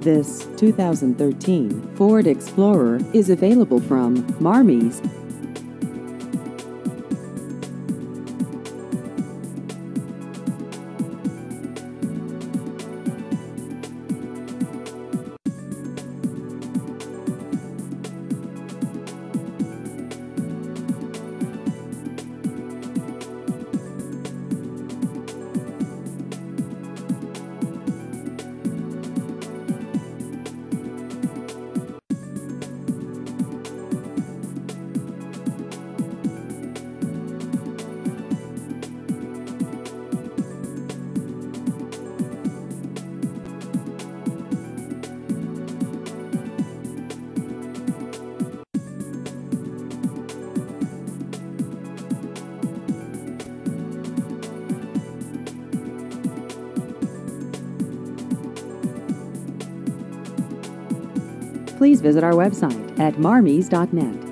This 2013 Ford Explorer is available from Marmies. Please visit our website at marmies.net.